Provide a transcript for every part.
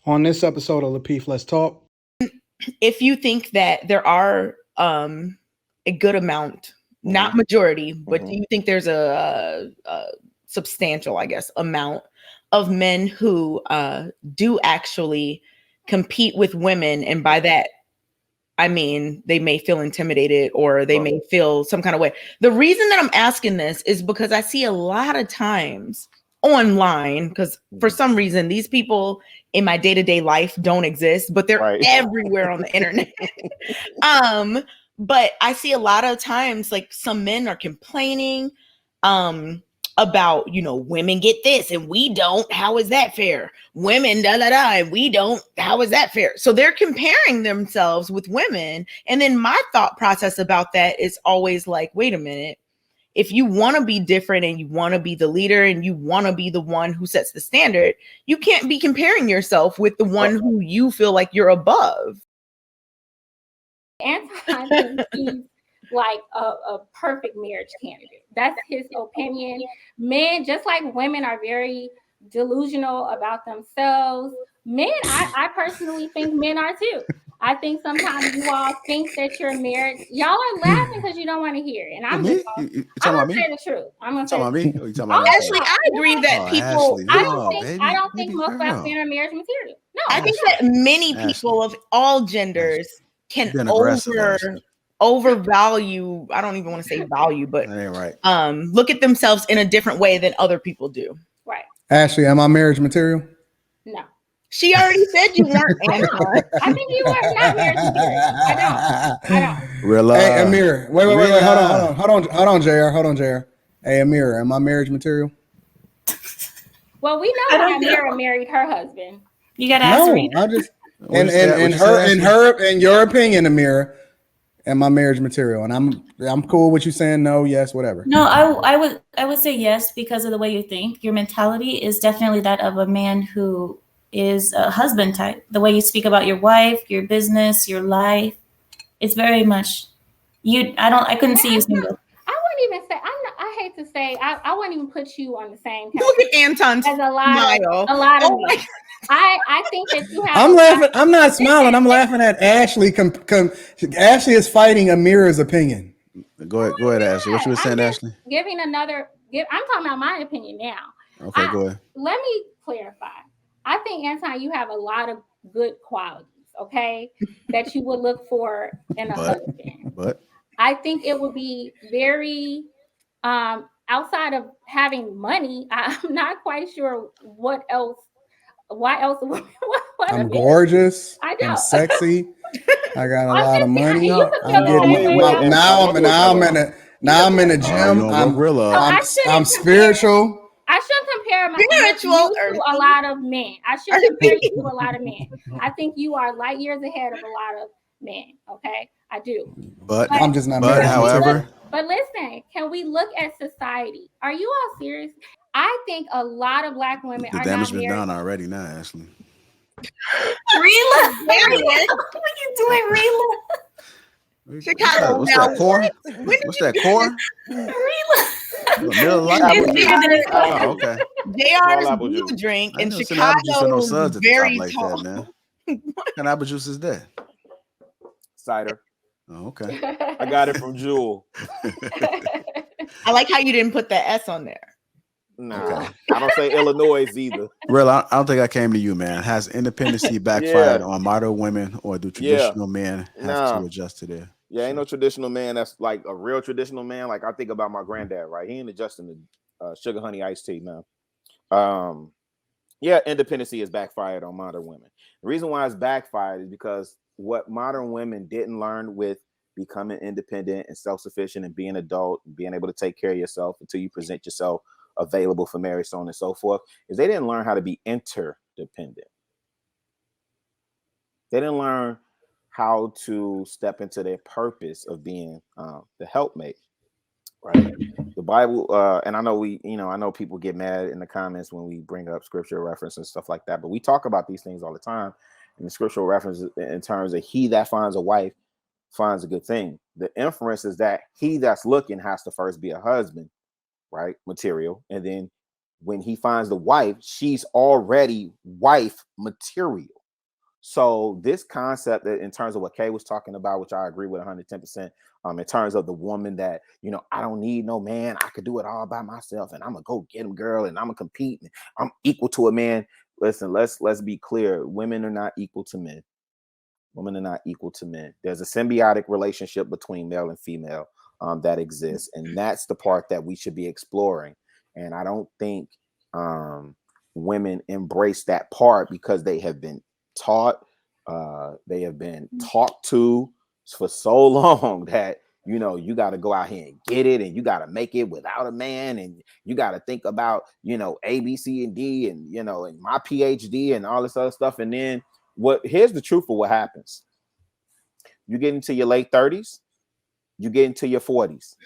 On this episode of Lapeef, Let's Talk. If you think that there are a good amount, not majority, but you think there's a substantial, I guess, amount of men who do actually compete with women, and by that I mean they may feel intimidated or they may feel some kind of way. The reason that I'm asking this is because I see a lot of times online, because for some reason these people in my day-to-day life don't exist, but they're everywhere on the internet. But I see a lot of times like some men are complaining about, you know, women get this and we don't. How is that fair? Women da da da and we don't. How is that fair? So they're comparing themselves with women. And then my thought process about that is always like, wait a minute. If you want to be different and you want to be the leader and you want to be the one who sets the standard, you can't be comparing yourself with the one who you feel like you're above. Anton thinks he's like a perfect marriage candidate. That's his opinion. Men, just like women, are very delusional about themselves. Men, I personally think men are too. I think sometimes you all think that you're married. Y'all are laughing because you don't want to hear it. And I'm just gonna say the truth. I'm gonna say me. Actually, I agree that people. I don't think most black men are marriage material. No, I think that many people of all genders can overvalue. I don't even want to say value, but look at themselves in a different way than other people do. Right. Ashley, am I marriage material? No. She already said you weren't. I think you are not marriage material. I don't. Real. Hey, Amir. Wait. Hold on, JR. Hey, Amir, am I marriage material? Well, we know that Amira married her husband. You gotta ask Rita. I just in your opinion, Amira, am I marriage material? And I'm cool with you saying no, yes, whatever. No, I would say yes because of the way you think. Your mentality is definitely that of a man who is a husband type. The way you speak about your wife, your business, your life, it's very much you. I couldn't see you single. I wouldn't even say. I hate to say. I wouldn't even put you on the same. Look at Anton's as a lot of men. I think that you have. I'm laughing. I'm not smiling. I'm laughing at Ashley. Ashley is fighting Amira's opinion. Go ahead, Ashley. What you were saying, Ashley? I'm talking about my opinion now. Okay, go ahead. Let me clarify. I think, Anton, you have a lot of good qualities, okay, that you would look for in a husband. But I think it would be very, outside of having money, I'm not quite sure what else. Why else? I'm gorgeous. I know. I'm sexy. I got a lot of money. Now I'm in a gym. I'm spiritual. I should compare you to a lot of men. I should compare you to a lot of men. I think you are light years ahead of a lot of men. Okay, I do. But I'm just not. But however. But listen, can we look at society? Are you all serious? I think a lot of black women are not married. The damage was done already now, Ashley. Rila? What are you doing, Rila? Chicago. What's that core? What's that core? Rila. Oh, okay. JR's blue drink in Chicago is very tall. What kind of apple juice is that? Cider. Oh, okay. I got it from Jewel. I like how you didn't put the S on there. No, okay. I don't say Illinois either. Real, I don't think I came to you, man. Has independency backfired on modern women, or do traditional men have to adjust to that? Yeah, ain't no traditional man that's like a real traditional man. Like I think about my granddad, right? He ain't adjusting to sugar honey iced tea now. Yeah, independency is backfired on modern women. The reason why it's backfired is because what modern women didn't learn with becoming independent and self-sufficient and being adult and being able to take care of yourself until you present yourself available for marriage, so on and so forth, is they didn't learn how to be interdependent. They didn't learn how to step into their purpose of being the helpmate, right? The Bible, and I know I know people get mad in the comments when we bring up scripture reference and stuff like that, but we talk about these things all the time. And the scriptural reference in terms of he that finds a wife finds a good thing. The inference is that he that's looking has to first be a husband, right? Material. And then when he finds the wife, she's already wife material. So this concept that in terms of what Kay was talking about, which I agree with 110%, in terms of the woman that, I don't need no man. I could do it all by myself and I'm gonna go get him, girl, and I'm gonna compete and I'm equal to a man. Listen, let's be clear. Women are not equal to men. Women are not equal to men. There's a symbiotic relationship between male and female that exists. And that's the part that we should be exploring. And I don't think women embrace that part because they have been taught, they have been talked to for so long that, you got to go out here and get it, and you got to make it without a man, and you got to think about, A, B, C, and D, and, and my PhD and all this other stuff. And then here's the truth of what happens. You get into your late 30s, you get into your 40s,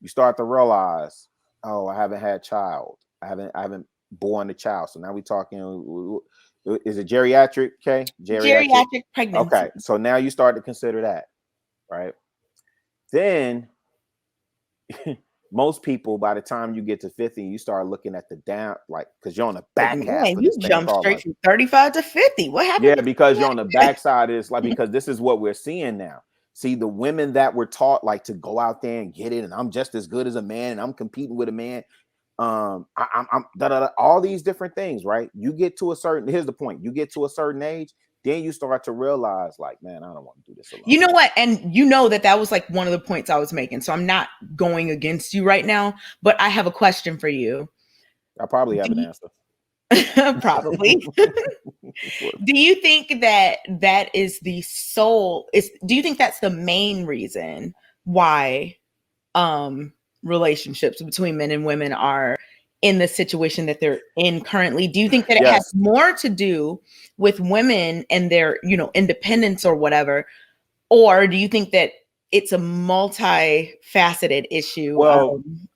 you start to realize, oh, I haven't had a child. I haven't born a child. So now we're talking, is it geriatric, okay? Geriatric pregnancy. Okay, so now you start to consider that, right? Then most people, by the time you get to 50, you start looking at the down, like, because you're on the back half. You jump straight from 35 to 50. What happened? Yeah, because you're on the backside. Is like, because this is what we're seeing now. See, the women that were taught like to go out there and get it, and I'm just as good as a man, and I'm competing with a man. I'm all these different things, right? You get to a certain, here's the point, you get to a certain age, then you start to realize, like, man, I don't want to do this alone. You know what? And that was like one of the points I was making. So I'm not going against you right now, but I have a question for you. I probably have an answer. Probably. Do you think that is the soul? Do you think that's the main reason why relationships between men and women are in the situation that they're in currently? Do you think that it has more to do with women and their, independence or whatever? Or do you think that it's a multifaceted issue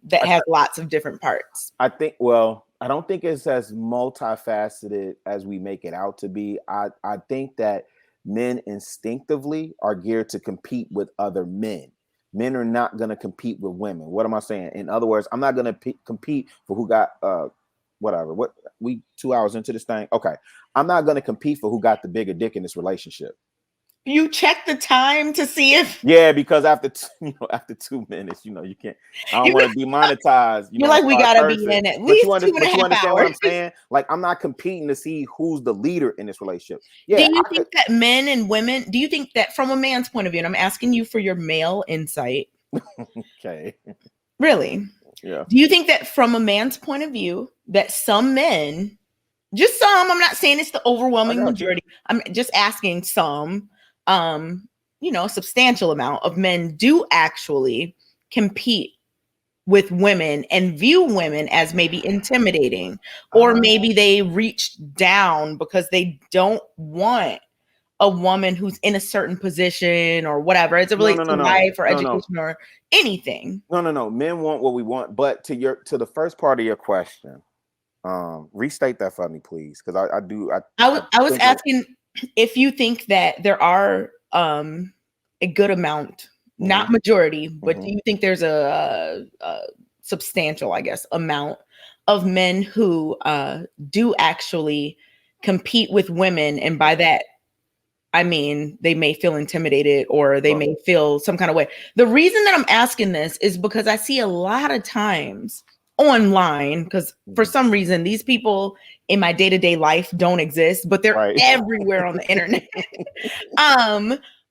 that has lots of different parts? I don't think it's as multifaceted as we make it out to be. I think that men instinctively are geared to compete with other men. Men are not going to compete with women. What am I saying? In other words, I'm not going to compete for who got whatever. What we 2 hours into this thing? Okay, I'm not going to compete for who got the bigger dick in this relationship. You check the time to see if because after 2 minutes, you can't. I don't want to demonetize. You're like, we gotta be in at least 2.5 hours. What I'm saying? Like, I'm not competing to see who's the leader in this relationship. Yeah. Do you think that men and women? Do you think that from a man's point of view? And I'm asking you for your male insight. Okay. Really? Yeah. Do you think that from a man's point of view that some men, just some, I'm not saying it's the overwhelming majority. I'm just asking some. A substantial amount of men do actually compete with women and view women as maybe intimidating, or maybe they reach down because they don't want a woman who's in a certain position or whatever. As it relates to life or education or anything. No. Men want what we want. But to the first part of your question, restate that for me, please, because I was asking if you think that there are a good amount, not majority, but do you think there's a substantial, I guess, amount of men who do actually compete with women, and by that I mean they may feel intimidated or they may feel some kind of way? The reason that I'm asking this is because I see a lot of times online, because for some reason these people in my day-to-day life don't exist, but they're everywhere on the internet.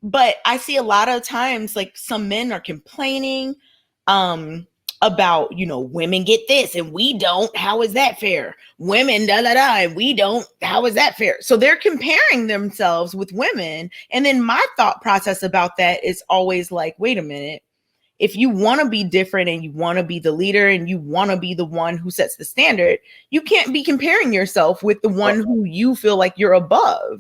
But I see a lot of times, like, some men are complaining about, women get this and we don't. How is that fair? Women, and we don't. How is that fair? So they're comparing themselves with women. And then my thought process about that is always like, wait a minute. If you want to be different and you want to be the leader and you want to be the one who sets the standard, you can't be comparing yourself with the one who you feel like you're above.